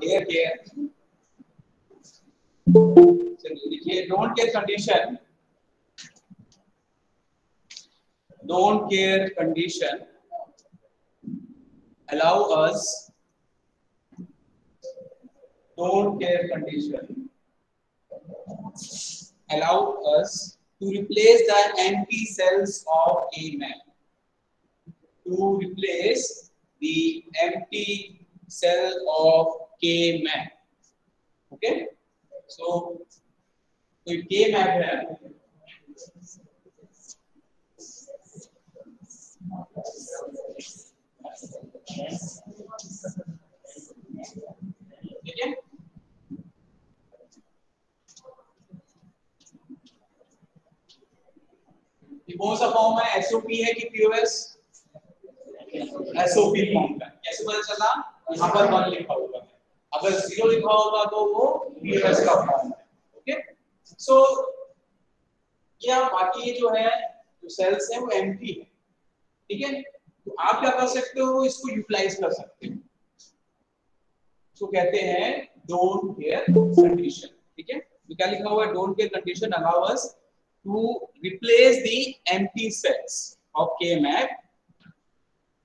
here care चलिए देखिए don't care condition allow us don't care condition allow us to replace the empty cells of a map. To replace the empty cell of K map. Okay? So K map है ठीक है? ये कौन सा form है? SOP है कि POS? SOP form का। कैसे पता चला? यहाँ पर 1 लिखा होगा, अगर 0 लिखा होगा तो वो पीओएस का फॉर्म है। ओके, सो क्या बाकी जो है जो सेल्स है वो एम्प्टी है, ठीक है? तो आप क्या कर सकते हो, इसको यूटिलाइज कर सकते हो, इसको कहते हैं डोंट केयर कंडीशन। ठीक है, तो क्या लिखा हुआ है? Don't care condition allow us to replace the empty cells of K map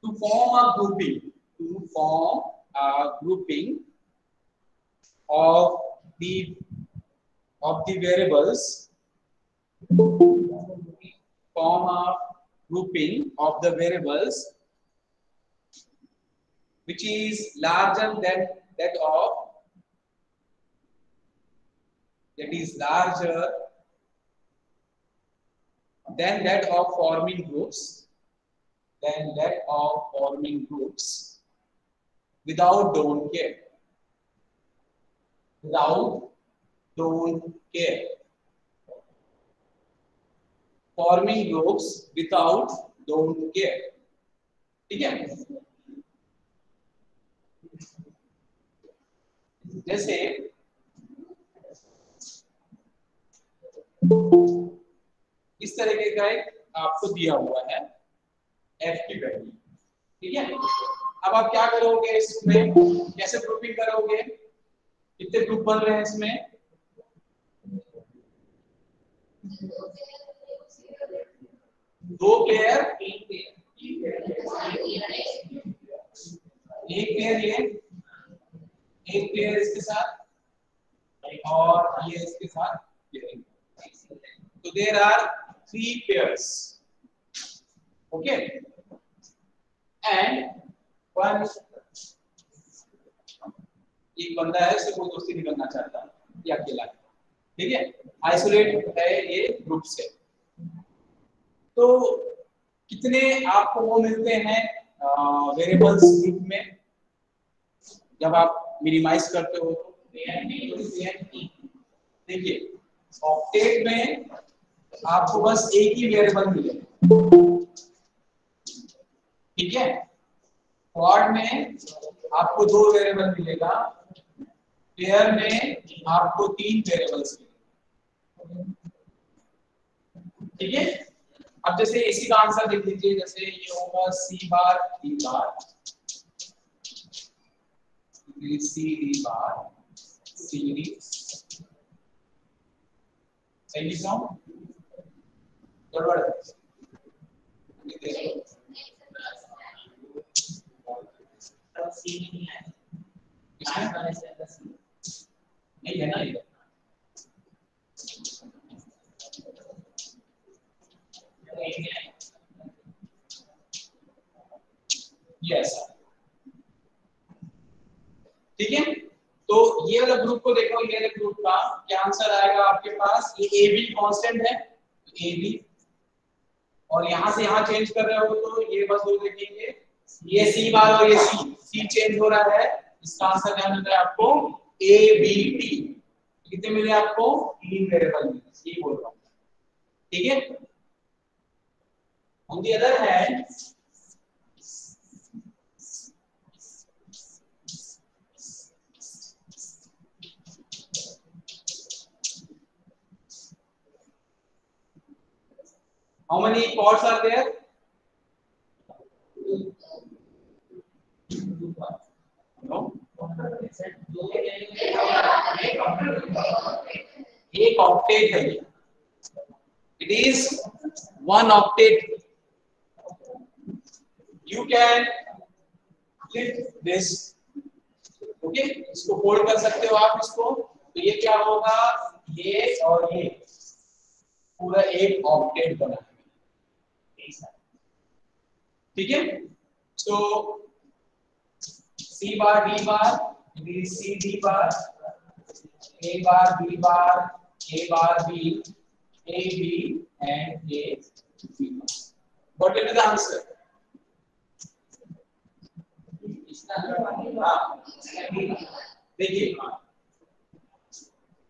to form a grouping of the variables which is larger than that of forming groups without don't care forming groups without don't care। ठीक है, जैसे इस तरीके का एक आपको दिया हुआ है f की वैल्यू। ठीक है, अब आप क्या करोगे, इसमें कैसे ग्रुपिंग करोगे? कितने ग्रुप बन रहे हैं इसमें? 2 पेयर, 3 पेयर, 1 पेयर ये, 1 पेयर इसके साथ और ये इसके साथ ये। So there are 3 pairs, okay, and one एक बंदा है, इससे कोई दोस्ती नहीं करना चाहता, ये अकेला है, ठीक है, आइसोलेट है ये ग्रुप से। तो कितने आपको वो मिलते हैं वेरिएबल्स ग्रुप में जब आप मिनिमाइज करते हो? तो देखिए ऑक्टेट में आपको बस एक ही वेरिएबल मिलेगा, ठीक है, क्वाड में आपको 2 वेरिएबल मिलेगा, पेयर में आपको 3 वेरिएबल्स मिलेंगे। ठीक है, अब जैसे इसी का आंसर देख लीजिए, जैसे ये होगा C bar D bar C D bar C D, सही लिख रहा हूं? गड़बड़ है? नहीं है ना ये? यस, ठीक है, तो ये वाला ग्रुप को देखो, ये वाला ग्रुप का क्या आंसर आएगा आपके पास? ये ए बी कांस्टेंट है, ए बी, और यहां से यहां चेंज कर रहे हो तो ये बस वो देखेंगे, ये सी बार और ये सी चेंज हो रहा है, इसका आंसर क्या मिल रहा है आपको? A B T. कितने मिले आपको? 3 वेरिएबल मिले, ये बोल रहा हूं, ठीक है। On the other hand how many pods are there? 2 pods. No, एक ऑक्टेट है ये, it is 1 octet. You can flip this, okay, इसको फोल्ड कर सकते हो आप इसको, तो ये क्या होगा, ये और ये पूरा एक ऑक्टेट बना, ठीक है। सो C bar D bar, B C D bar, A bar B bar, A bar B, A B and A B. What will be the answer? देखिए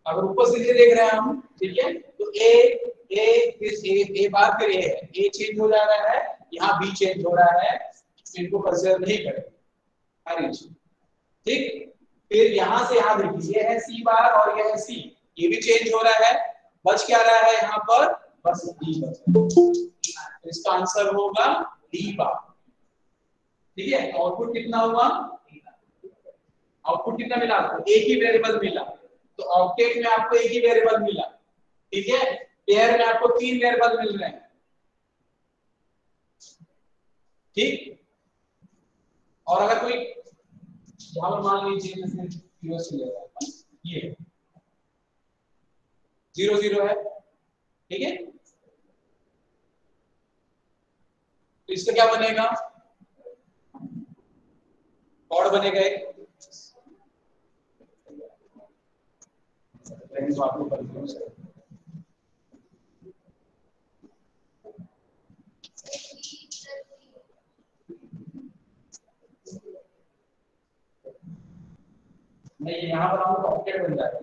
अगर ऊपर से देख रहे हैं हम, ठीक है, तो A बार फिर A है, A चेंज हो जा रहा है, यहाँ B चेंज हो रहा है, इनको कंसीडर नहीं करें, ठीक। फिर यहाँ से यहाँ देखिए, ये है C बार और ये है C, ये भी चेंज हो रहा है, बच क्या रहा है यहाँ पर, बस D बचा, इसका आंसर होगा D बार, ठीक है। आउटपुट कितना हुआ, आउटपुट कितना मिला आपको, एक ही वेरिएबल मिला, तो ऑक्टेट में आपको एक ही वेरिएबल मिला, ठीक है। पेयर में आपको 3 वेरिएबल मिल रहे हैं, ठीक। और अगर कोई यहाँ पर मान लीजिए जैसे 0 से ले रहा है, ये 0 0 है, ठीक है, तो इसका क्या बनेगा, कॉर्ड बनेगा एक, तो आपको कंफ्यूज है, नहीं यहाँ पर आपको ऑक्टेट बन जाएगा,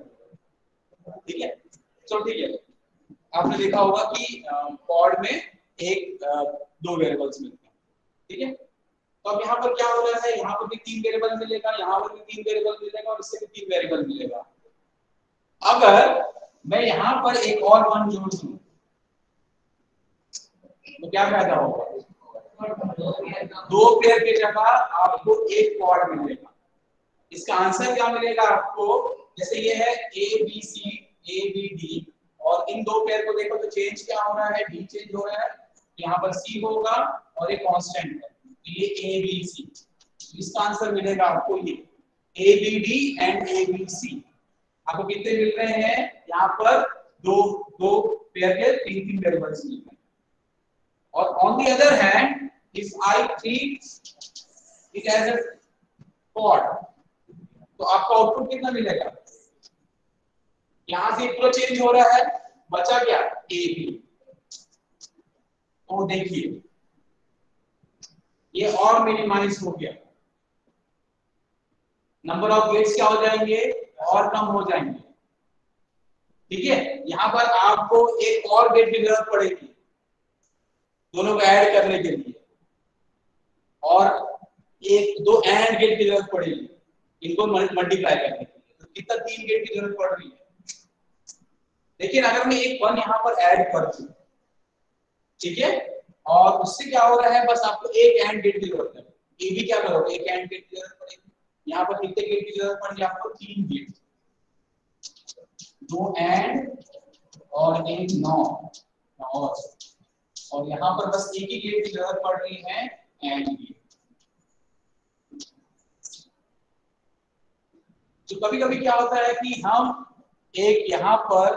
ठीक है। चलो ठीक है, आपने देखा होगा कि कॉर्ड में एक 2 वेरिएबल्स मिलते हैं, ठीक है। तो अब यहाँ पर क्या हो रहा है, यहाँ पर भी 3 वेरिएबल मिलेगा, यहाँ पर भी 3 वेरिएबल मिलेगा और इससे भी 3 वेरिएबल मिलेगा। अगर मैं यहाँ पर एक और 1 जोड़ दूं तो क्या फायदा होगा, 2 पेयर की जगह आपको एक कॉर्ड मिलेगा। इसका आंसर क्या मिलेगा आपको, जैसे ये है ABC ABD और इन 2 पेयर को देखो तो चेंज क्या हो रहा है, D चेंज हो रहा है, यहाँ पर C होगा और एक कांस्टेंट है, ये ABC, इसका आंसर मिलेगा आपको ये ABD एंड ABC। आपको कितने मिल रहे हैं, यहाँ पर 2 पेयर के 3 वेरिएबल्स मिल रहे हैं। और on the other hand if I treat it as a cord, तो आपका आउटपुट कितना मिलेगा, यहां से पूरा चेंज हो रहा है, बचा क्या AB। तो देखिए ये और मिनिमाइज हो गया, नंबर ऑफ गेट्स क्या हो जाएंगे, और कम हो जाएंगे, ठीक है। यहां पर आपको एक और गेट की जरूरत पड़ेगी दोनों को ऐड करने के लिए, और 2 एंड गेट की जरूरत पड़ेगी इनको मल्टीप्लाई करने के लिए, तो कितना 3 गेट की जरूरत पड़ रही है। लेकिन अगर मैं एक 1 यहाँ पर ऐड कर दूं, ठीक है, और उससे क्या हो रहा है, बस आपको एक एंड गेट की जरूरत है, ये भी क्या करोगे, एक एंड गेट की जरूरत पड़ेगी। यहाँ पर कितने गेट की जरूरत पड़ेगी आपको, 3 गेट, 2 एंड और एक नॉट, और यहाँ पर बस एक ही गेट की जरूरत पड़ रही है, एंड गेट। तो कभी कभी क्या होता है कि हम एक यहाँ पर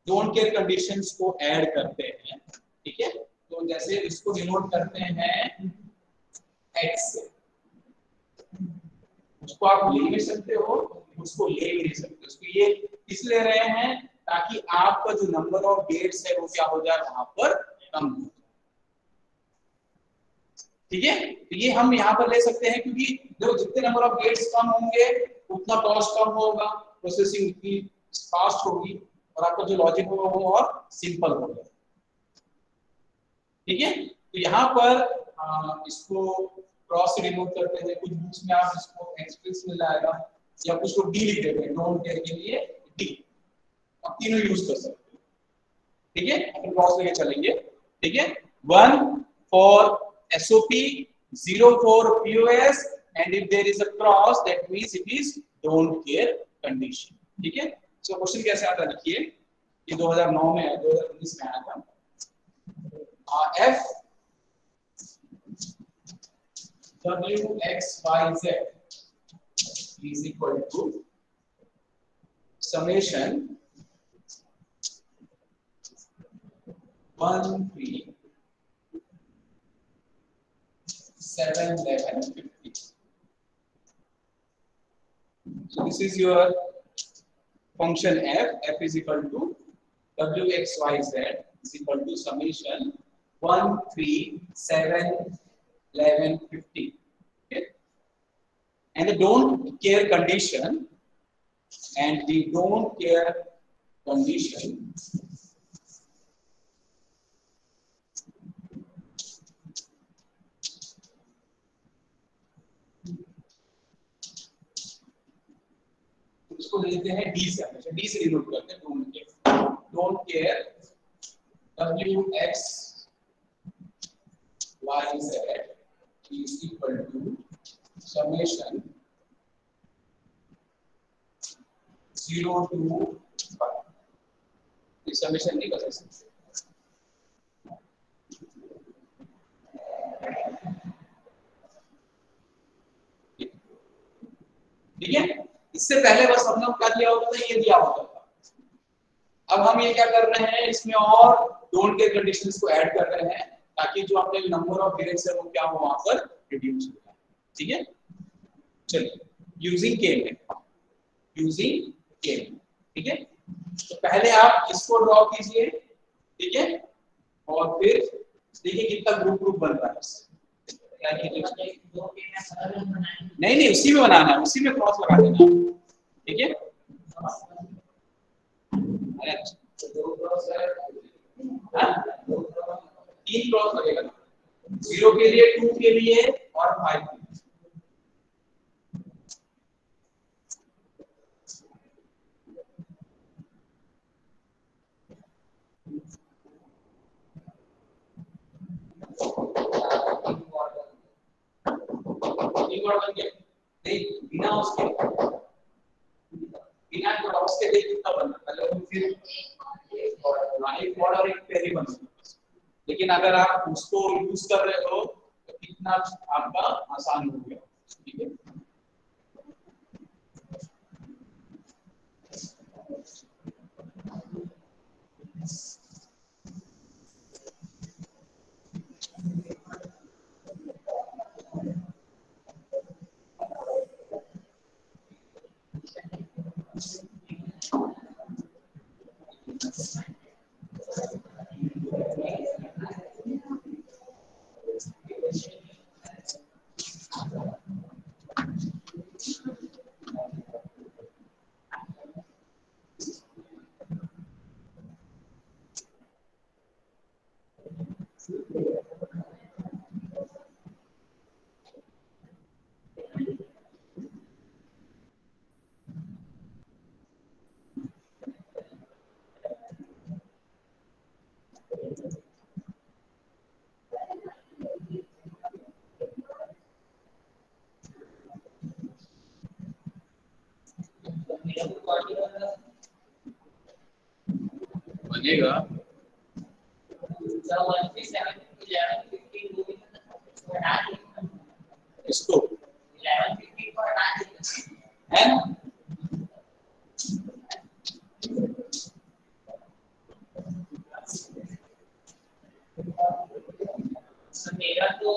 डोंट केयर कंडीशंस को ऐड करते हैं, ठीक है। तो जैसे इसको डिनोट करते हैं एक्स से, उसको आप ले भी सकते हो, उसको ले भी नहीं सकते, उसको ये इसलिए ले रहे हैं ताकि आपका जो नंबर ऑफ गेट्स है वो क्या हो जाए, वहां पर कम हो, ठीक है। तो ये हम यहाँ पर ले सकते हैं, क्योंकि जो जितने नंबर ऑफ गेट्स कम होंगे उतना कॉस्ट कम होगा, प्रोसेसिंग उतनी फास्ट होगी और आपका जो लॉजिक होगा वो और सिंपल होगा, ठीक है। तो यहाँ पर इसको क्रॉस से रिमूव करते हैं, कुछ बुक्स में आप इसको एक्सप्रेस मिल जाएगा, या कुछ को डी लिख देते हैं, डोंट केयर के लिए डी, आप तीनों यूज कर सकते हैं, ठीक है। अपन क्रॉस लेके चलेंगे, ठीक है। 1 for SOP, 0 for POS and if there is a cross that means it is don't care condition. ठीक है, so क्वेश्चन कैसे आता है देखिए, ये 2009 में 2019 में आया था। f w x y z is equal to summation 1 3 7 11 50. So this is your function f. F is equal to w x y z is equal to summation 1 3 7 11 50. Okay, and the don't care condition, and the don't care condition इसको लेते हैं D से, हमेशा D से denote करते हैं don't care w x y z is equal to summation 0 to 5. ये summation नहीं कर सकते, ठीक है। इससे पहले बस हमने क्या दिया होता था, ये दिया होता था। अब हम ये क्या कर रहे हैं, इसमें और डोंट केयर कंडीशंस को ऐड कर रहे हैं ताकि जो अपने नंबर ऑफ वेरिएंट्स है वो क्या हो वहां पर रिड्यूस हो जाए, ठीक है। चलिए यूजिंग के में, ठीक है। तो पहले आप इसको ड्रॉ कीजिए, ठीक है, और फिर देखिए कितना ग्रुप बन रहा है इससे। नहीं उसी में बनाना है, उसी में क्रॉस लगा देना, ठीक है। तीन क्रॉस लगेगा, 0 के लिए, 2 के लिए और 5 के लिए। बिना उसके देख कितना बनता, पहले तो फिर एक बॉर्ड और एक पेयर ही बनता। लेकिन अगर आप उसको यूज कर रहे हो तो कितना आपका आसान हो गया, ठीक है। बनेगा इसको है ना। मेरा तो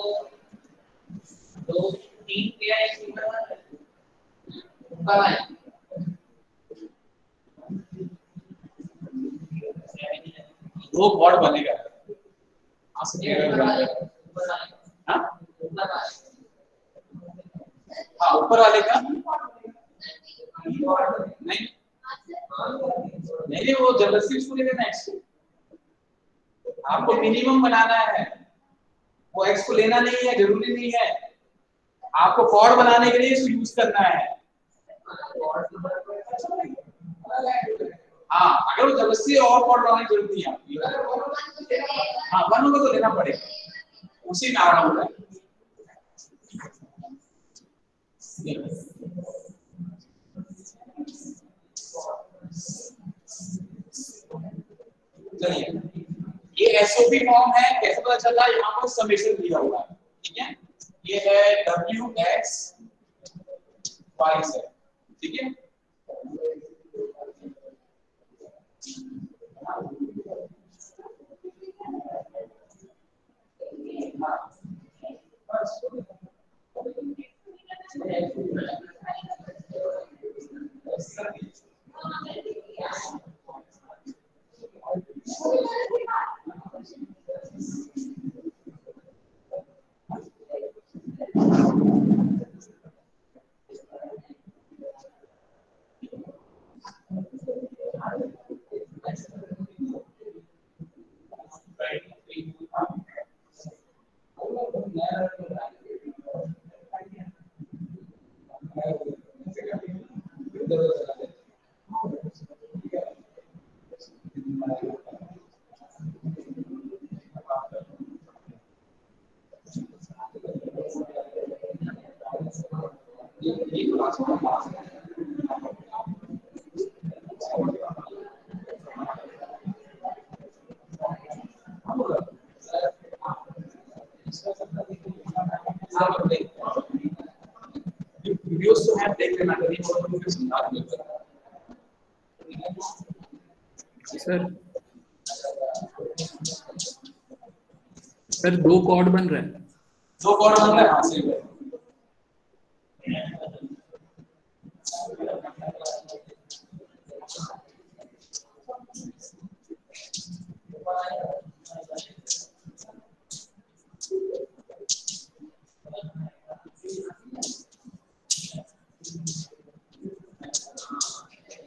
2-3 किया है, दो बॉर्ड बनेगा। हाँ ऊपर वाले का नहीं वो जबरदस्ती उसको ले लेना एक्स को, आपको मिनिमम बनाना है, वो एक्स को लेना नहीं है, जरूरी नहीं है। आपको कॉर्ड बनाने के लिए इसको यूज करना है। हाँ अगर वो जबरदस्ती और कॉर्ड बनाने की जरूरत नहीं है आपकी। हाँ 1 होगा तो लेना पड़ेगा, उसी में आना होगा। चलिए ये एसओपी फॉर्म है, कैसे पता चल रहा है? यहाँ पर समेशन दिया हुआ है, ठीक है। ये है WX Y Z, ठीक है। वीडियोस तो है, देख लेना, कभी और वीडियो समझा दूंगा सर। सर 2 कॉर्ड बन रहा है, 2 कॉर्ड बन रहा है, हाँ सही है।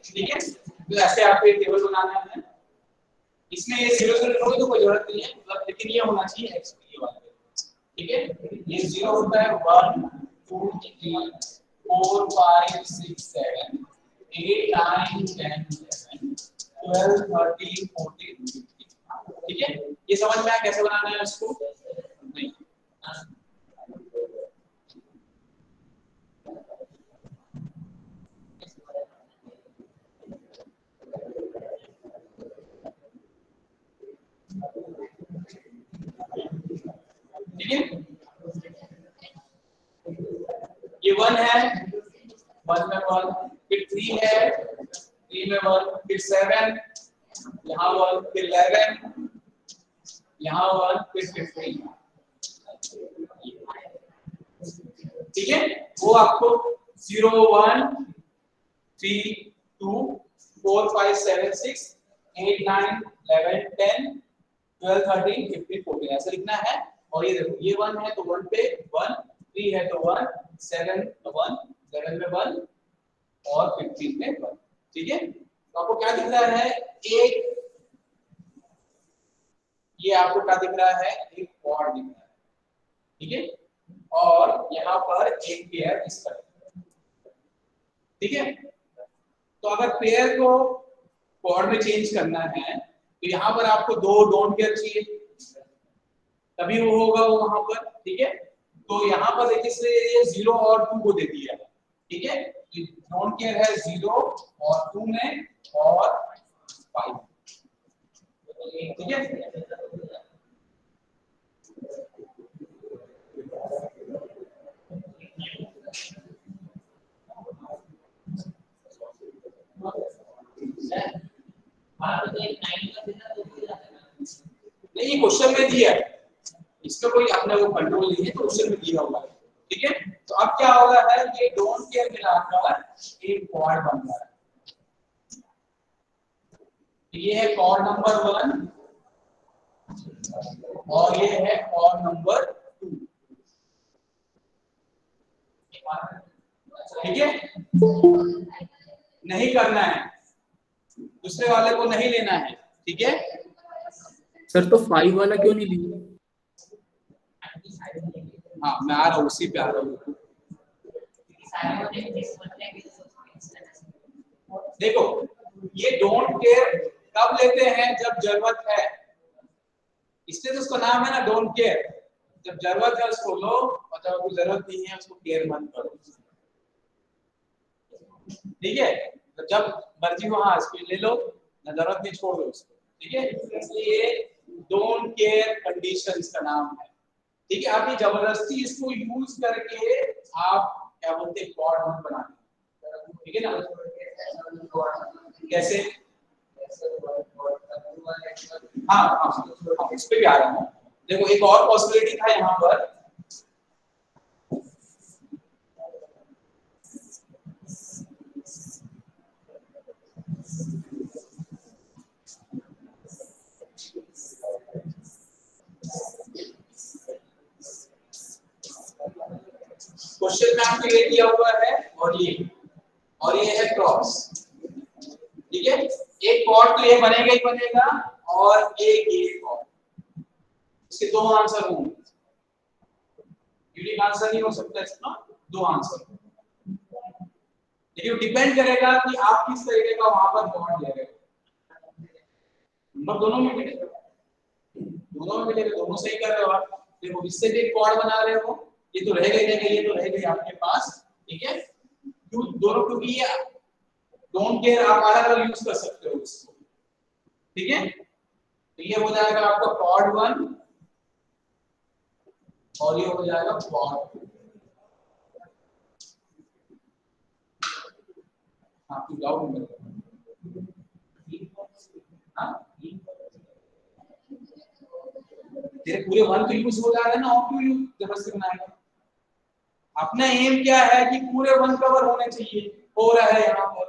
ठीक है, तो ऐसे आपको एक टेबल बनाना है। इसमें ये 0 0 तो कोई जरूरत नहीं है, मतलब लेकिन ये होना चाहिए एक्स ये वाला, ठीक है। ये 0 होता है 1 2 3 4 5 6 7 8 9 10 11 12 13 14 15, ठीक है। ये समझ में आया कैसे बनाना है इसको? नहीं ठीक है, ये 1 है, 1 में 1, फिर 3 है, 3 में 1, फिर 7, यहाँ 1, फिर 11, यहाँ 1, फिर 15, ठीक है। वो आपको 0 1 3 2 4 5 7 6 8 9 11 10 12 13 15 14 ऐसा लिखना है। और ये देखो ये 1 है तो 1 पे 1, 3 है तो 1, 7 1, 11 में 1 और 15 में 1, ठीक है। तो आपको क्या दिख रहा है? एक ये आपको क्या दिख रहा है? एक कॉर्ड दिख रहा है, ठीक है। और यहाँ पर एक पेयर इसका, ठीक है। तो अगर पेयर को कॉर्ड में चेंज करना है तो यहाँ पर आपको 2 डोंट केयर चाहिए, तभी वो होगा वो वहां पर, ठीक है। तो यहाँ पर देखिए इसलिए 0 और 2 को दे दिया, ठीक है। डोंट केयर है 0 और 2 में और 5, ठीक है। नहीं क्वेश्चन में दिया है, इसमें कोई अपने वो कंट्रोल नहीं है, तो क्वेश्चन में दिया हुआ है, ठीक है। तो अब क्या होगा है ये डोंट केयर मिलाकर एक कॉर्ड बन रहा है, ये है कॉर्ड नंबर 1 और ये है कॉर्ड नंबर 2, ठीक है। नहीं करना है, दूसरे वाले को नहीं लेना है, ठीक है। सर तो 5 वाला क्यों नहीं लिया? हाँ मैं आ रहा हूँ, उसी पे आ रहा हूँ। देखो ये डोंट केयर कब लेते हैं? जब जरूरत है, इसलिए तो उसका नाम है ना डोंट केयर। जब जरूरत है उसको लो, और जब आपको जरूरत नहीं है उसको केयर मत करो, ठीक है। तो जब मर्जी हो हाँ इसको ले लो, ना जरूरत नहीं छोड़ दो उसको, ठीक है, इसलिए डोंट केयर कंडीशंस का नाम है। ठीक है, आप ये जबरदस्ती इसको यूज करके आप क्या बोलते हैं गॉड मत बनाते, ठीक है ना। कैसे? हाँ हाँ, इस पे भी आ रहा हूँ। देखो एक और पॉसिबिलिटी था यहाँ पर, क्वेश्चन में आपके लिए दिया हुआ है और ये है क्रॉस, ठीक है। एक कॉर्ड तो ये बनेगा ही बनेगा और एक ये कॉर्ड, इसके दो आंसर होंगे, यूनिक आंसर नहीं हो सकता इसका, दो आंसर। लेकिन डिपेंड करेगा कि आप किस तरीके का वहां पर कॉर्ड ले रहे हो। नंबर दोनों में मिलेगा, दोनों सही कर रहे हो आप। देखो इससे भी कॉर्ड बना रहे हो, ये तो रह गई, ये तो रह गई आपके पास, ठीक है। क्यों दोनों, क्योंकि ये डोंट केयर आप अलग अलग यूज कर सकते हो इसको, ठीक है। तो ये हो जाएगा आपका कॉर्ड 1 और ये हो जाएगा कॉर्ड 2। हाँ कोई डाउट नहीं, हाँ तेरे पूरे 1 तो यूज हो जा रहा है ना, और क्यों यूज जबरदस्ती बनाएगा। अपना एम क्या है कि पूरे 1 कवर होने चाहिए, हो रहा है यहाँ पर।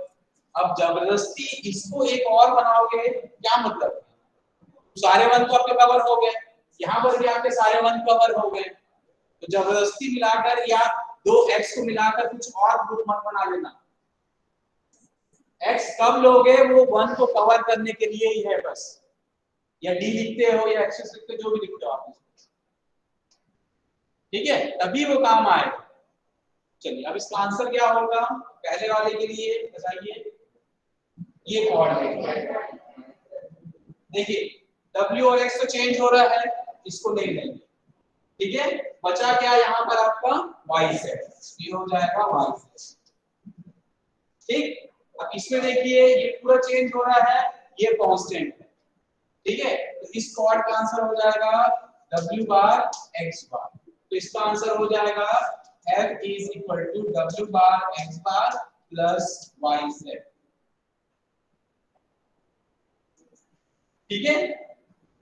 अब जबरदस्ती इसको एक और बनाओगे, क्या मतलब? सारे 1 तो आपके कवर हो गए, यहाँ पर भी आपके सारे 1 कवर हो गए, तो जबरदस्ती मिलाकर या दो x को मिलाकर कुछ और ग्रुप मत बना लेना। x कब लोगे, वो 1 को कवर करने के लिए ही है बस, या d लिखते हो या x लिखते हो, जो भी लिखते हो आप, ठीक है, तभी वो काम आएगा। चलिए अब इसका आंसर क्या होगा पहले वाले के लिए बताइए। ये कॉर्ड है, देखिए w और x तो चेंज हो रहा है, इसको नहीं लेंगे, ठीक है। बचा क्या यहाँ पर आपका yz, ये हो जाएगा yz, ठीक। अब इसमें देखिए ये पूरा चेंज हो रहा है, ये कांस्टेंट है, ठीक है। तो इस कॉर्ड का आंसर हो जाएगा w बार x बार, तो इसका आंसर हो जाएगा f is equal to w bar x bar plus yz, ठीक है।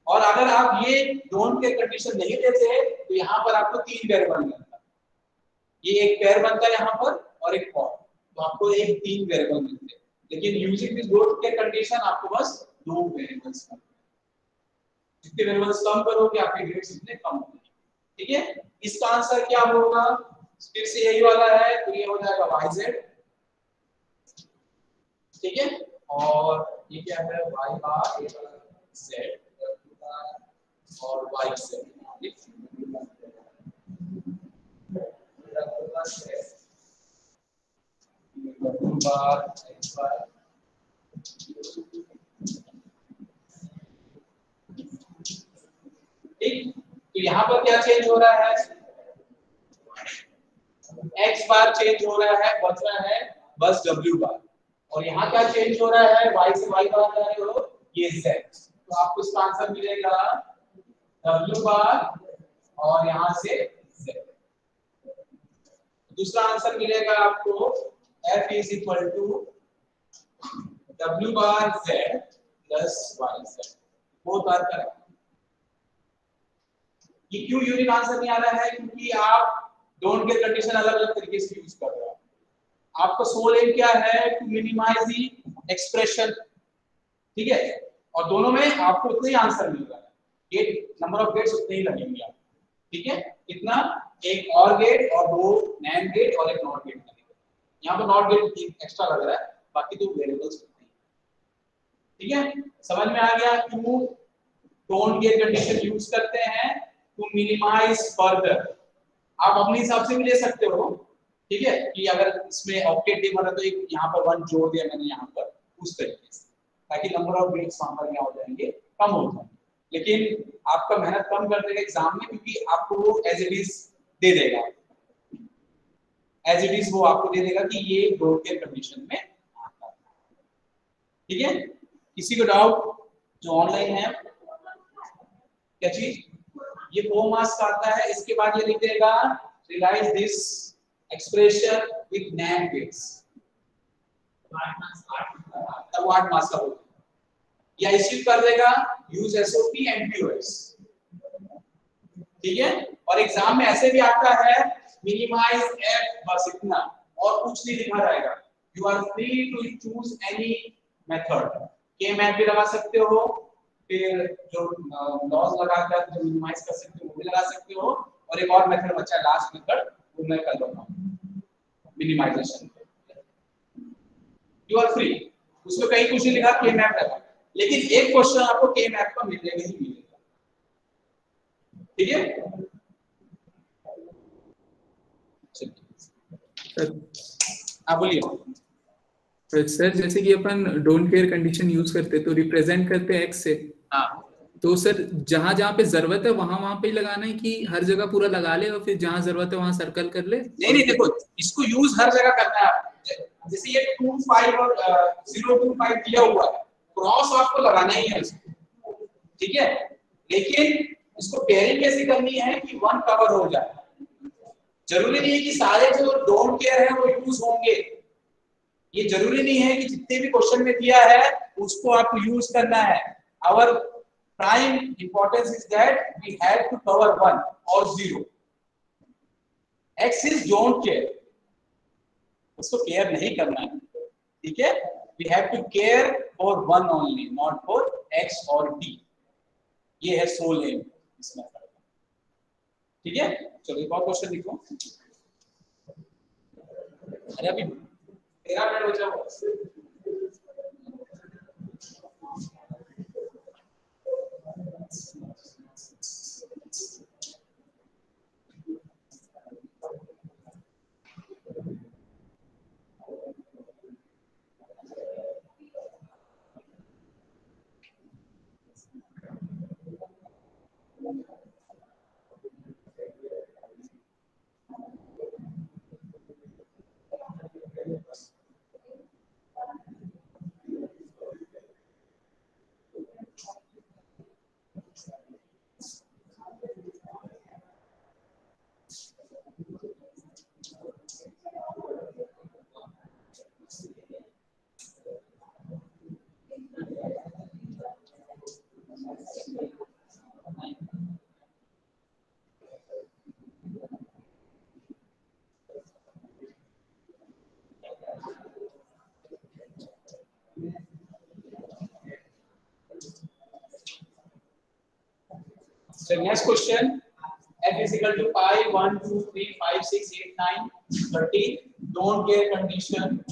और अगर आप ये डोंट के कंडीशन नहीं देते तो यहाँ पर आपको 3 पेयर बन जाता, ये एक पेयर बनता है यहाँ पर और एक कॉर्ड, तो आपको एक 3 वेरिएबल मिलते हैं। लेकिन यूजिंग दिस डोंट के कंडीशन आपको बस 2 वेरिएबल्स, जितने वेरिएबल्स कम करोगे आपके ग्रेड्स उतने कम होंगे, ठीक है। इसका आंसर क्या होगा, फिर से यही वाला है, तो ये हो जाएगा yz, ठीक है। और ये क्या है y बार z और yz, बार x बार, ठीक। तो यहाँ पर क्या चेंज हो रहा है, x बार चेंज हो रहा है, बच रहा है बस w बार, और यहाँ क्या चेंज हो रहा है, y से y बार जा रहे हो, ये z, तो आपको इसका आंसर मिलेगा w बार और यहाँ से z। दूसरा आंसर मिलेगा आपको f is equal to w bar z plus yz, वो बार करें। ये क्यों यूनिक आंसर नहीं आ रहा है, क्योंकि आप डोंट के कंडीशन अलग अलग तरीके से यूज कर रहे हो। आपका सोल एम क्या है, टू मिनिमाइज दी एक्सप्रेशन, ठीक है, और दोनों में आपको उतना ही आंसर मिल रहा है, गेट नंबर ऑफ गेट्स उतने ही लगेंगे आप, ठीक है। कितना, एक और गेट और 2 नैंड गेट और एक नॉट गेट लगेगा, यहाँ पर नॉट गेट एक्स्ट्रा लग रहा है, बाकी 2 वेरिएबल्स होते हैं, ठीक है। समझ में आ गया क्यों डोंट के कंडीशन यूज करते हैं, टू मिनिमाइज फर्दर। आप अपने हिसाब से भी ले सकते हो, ठीक है, कि अगर इसमें ऑक्टेट टेबल है तो एक यहाँ पर 1 जोड़ दिया मैंने यहाँ पर, उस तरीके से, ताकि नंबर ऑफ बिट्स वहां पर क्या हो जाएंगे, कम हो जाएंगे। लेकिन आपका मेहनत कम कर देगा एग्जाम में, क्योंकि आपको वो एज इट इज दे देगा, एज इट इज वो आपको दे देगा कि ये डोंट के कंडीशन में आता है, ठीक है। किसी को डाउट? जो ऑनलाइन है, क्या चीज, ये 4 मार्क्स का आता है। इसके बाद ये लिख देगा realize this expression with NAND gates, तब वो 8 मार्क्स का होगा। या इश्यू कर देगा यूज SOP एंड POS, ठीक है। और एग्जाम में ऐसे भी आता है मिनिमाइज f, बस इतना और कुछ नहीं लिखा रहेगा। You are free to choose any method, के मैथ भी लगा सकते हो, फिर जो लॉस लगाकर जो मिनिमाइज कर सकते हो वो भी लगा सकते हो, और एक और मेथड बचा लास्ट मेथड, वो मैं कर रहा हूं मिनिमाइजेशन। यू आर फ्री, उसमें कहीं कुछ नहीं लिखा के मैथ लगा, लेकिन एक क्वेश्चन आपको के मैथ का मिलेगा ही मिलेगा, ठीक है। आप बोलिए। सर जैसे कि अपन डोंट केयर कंडीशन यूज करते तो रिप्रेजेंट करते हैं एक्स से, हाँ तो सर जहां जहां पे जरूरत है वहां वहां पे ही लगाना है कि हर जगह पूरा लगा ले और फिर जहां जरूरत है वहां सर्कल कर ले? नहीं, देखो इसको यूज हर जगह करना है। जैसे ये 25 और 025 दिया हुआ है, क्रॉस आपको लगाना ही है इसको, ठीक है। लेकिन इसको पेयरिंग कैसे करनी है कि 1 कवर हो जाए। जरूरी नहीं है कि सारे जो डोंट केयर है वो यूज होंगे, ये जरूरी नहीं है कि जितने भी क्वेश्चन में दिया है उसको आपको यूज करना है। Our prime importance is that we have to cover 1 और 0। X इज डोंट केयर, उसको केयर नहीं करना है, ठीक है। We have to care for 1 only, not for X और D। ये है सोल एम इसमें, ठीक है। चलो एक और क्वेश्चन लिखो। अरे अभी 13 मिनट बचा हुआ है। So next question, f is equal to pi 1 2 3 5 6 8 9 13 don't care condition.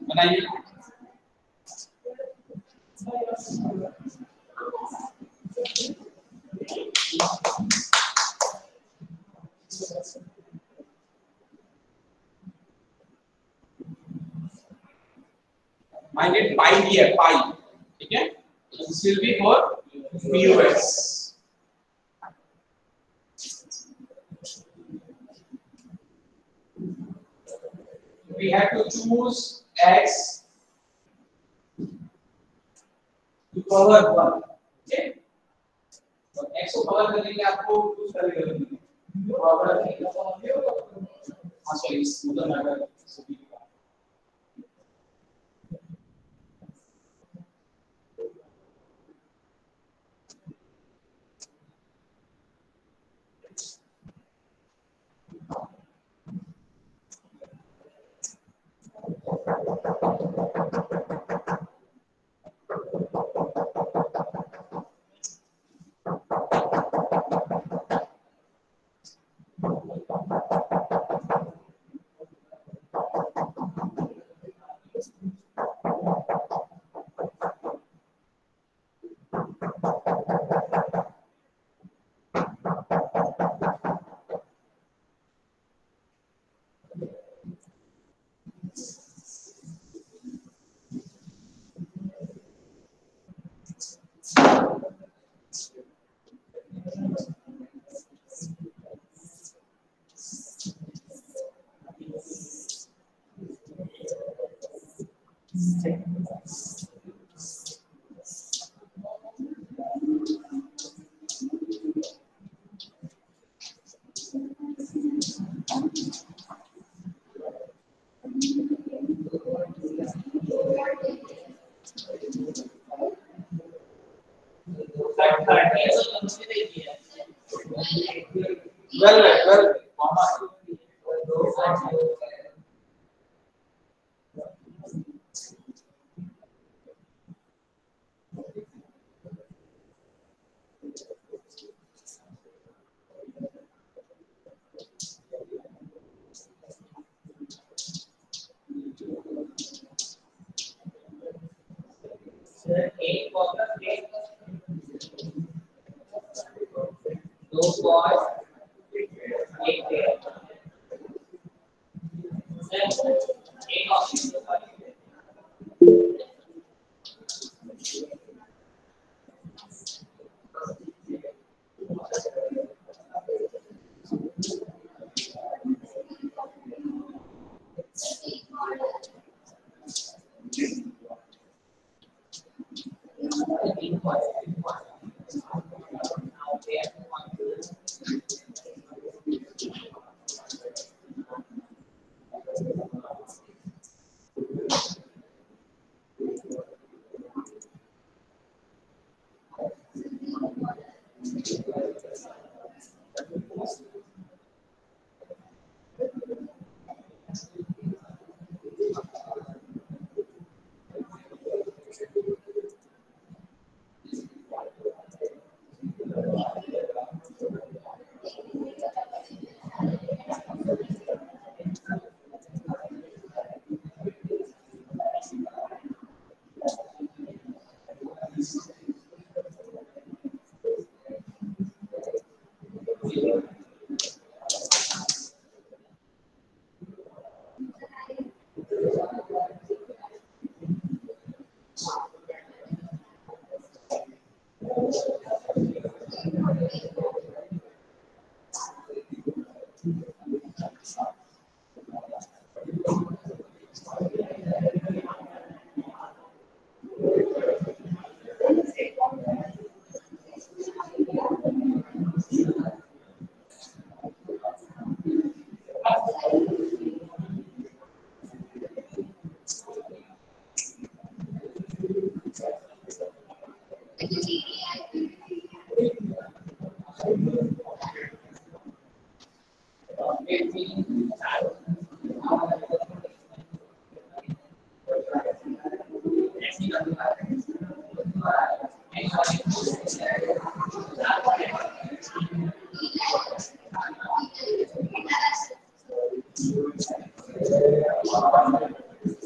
बनाइए। माइंडेड पाई भी है, पाई, ठीक है। This will be for POS। We have to choose X to cover 1, okay? तो X को कवर करने के लिए आपको चूज करने हाँ सॉरी इस मतलब मैटर well comma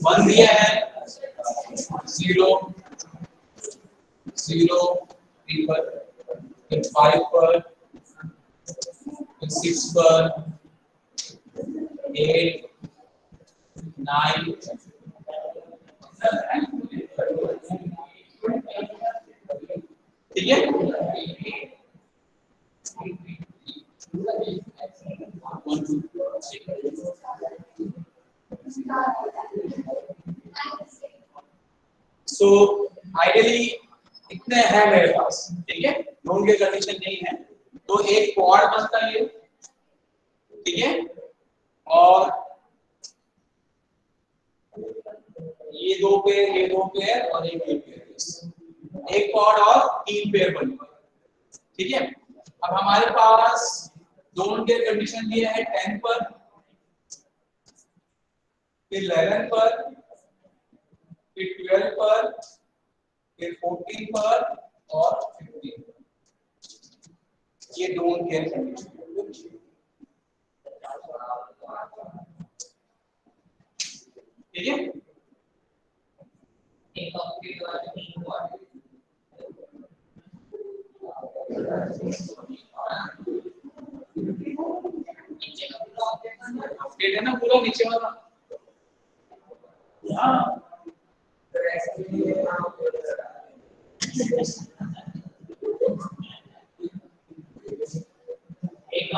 वन दिया है 0 0 3 पर फिर 5 पर फिर 6 पर 8 9 ठीक है 1 2 सो आइडियली इतने हैं मेरे पास, ठीक है, नॉन के कंडीशन नहीं है तो एक क्वाड बनता है, ठीक है, और ये दो पेयर और एक पेयर, एक क्वाड और 3 पेयर बनेगा, ठीक है। अब हमारे पास नॉन के कंडीशन ये है 10 पर, फिर 11 पर, फिर 12 पर, फिर 14 पर और 15 पर, ये डोंट केयर कंडीशन, ठीक है। है ना पूरा नीचे वाला, हाँ एक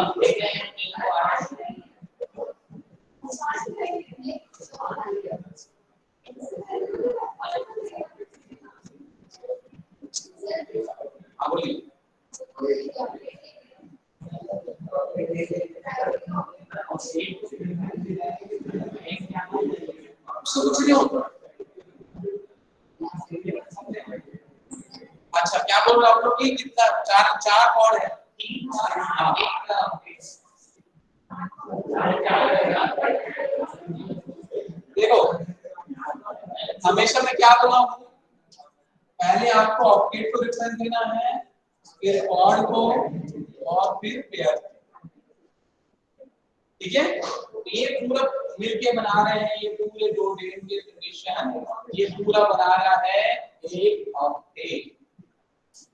अच्छा क्या बोल रहे हो आप लोग कि कितना चार चार कॉर्ड है? देखो हमेशा मैं क्या बोला हूँ, पहले आपको ऑक्टेट को रेफरेंस देना है, फिर कॉर्ड को और फिर पेयर। ठीक है, तो ये पूरा मिलके बना रहे हैं, ये पूरे दो डेम के रिलेशन ये पूरा बना रहा है एक octet.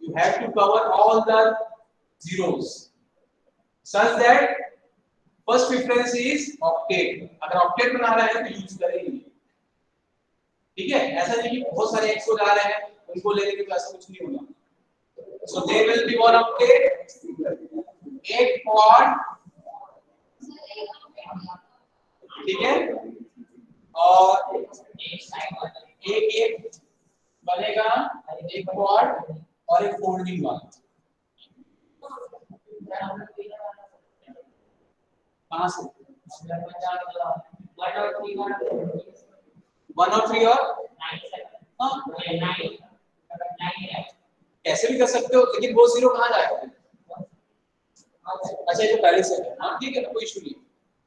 You have to cover all the zeros such that first preference is octet। अगर ऑक्टेट बना रहा है तो यूज करेंगे। ठीक है, ऐसा नहीं कि बहुत सारे एक्स हो जा रहे हैं उनको ले लेंगे तो ऐसा कुछ नहीं होगा। So there will be one octet, एक quad, ठीक है, और एक एक बनेगा एक क्वाड और एक फोल्डिंग वाला। कहां से? 1 और 3 और 9 कैसे भी कर सकते हो, लेकिन वो जीरो कहां जाएगा? अच्छा ये तो पहले से है, हाँ ठीक है ना, कोई इशू नहीं,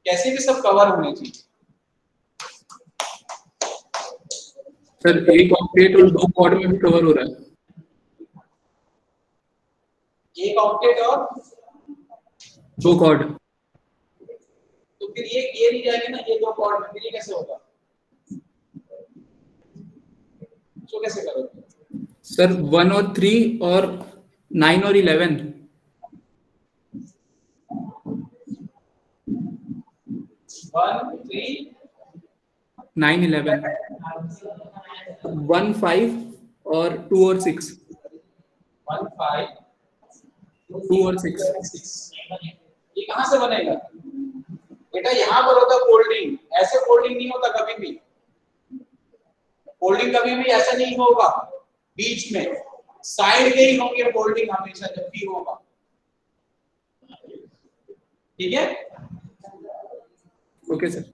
कैसे भी सब कवर होने चाहिए। सर एक ऑक्टेट और दो कॉर्ड में भी कवर हो रहा है। एक ऑक्टेट और दो कॉर्ड, तो फिर ये नहीं जाएगा ना, ये दो कॉर्ड में, फिर ये कैसे होगा? तो कैसे करोगे? सर 1 और 3 और 9 और 11। 1 3 9 11 1 5 और 2 और 6। 1 5 2 और 6 ये कहां से बनेगा बेटा? यहां पर होता फोल्डिंग, ऐसे फोल्डिंग नहीं होता कभी भी। फोल्डिंग कभी भी ऐसा नहीं होगा, बीच में साइड के ही होंगे फोल्डिंग हमेशा जब भी होगा। ठीक है, ओके सर।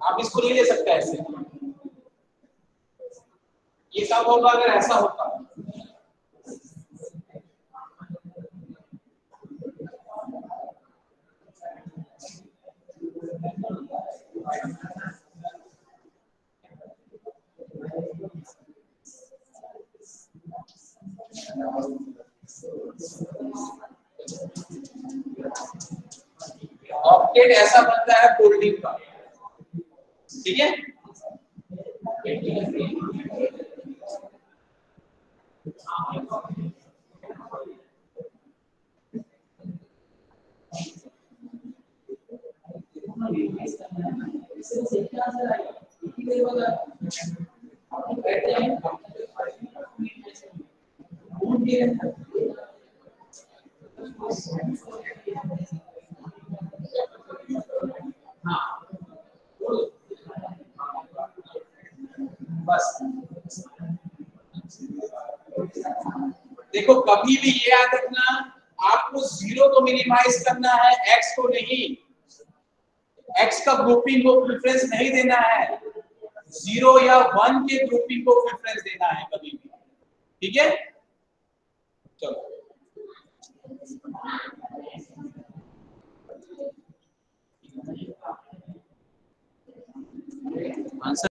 आप इसको नहीं ले सकते ऐसे। ये कब होगा? अगर ऐसा होता। ऑक्टेट ऐसा बनता है फोल्डिंग का। ठीक है, बस देखो कभी भी ये याद रखना, आपको जीरो को मिनिमाइज करना है, एक्स को नहीं। एक्स का ग्रुपिंग को प्रेफरेंस नहीं देना है, 0 या 1 के ग्रुपिंग को प्रेफरेंस देना है कभी भी। ठीक है, चलो आंसर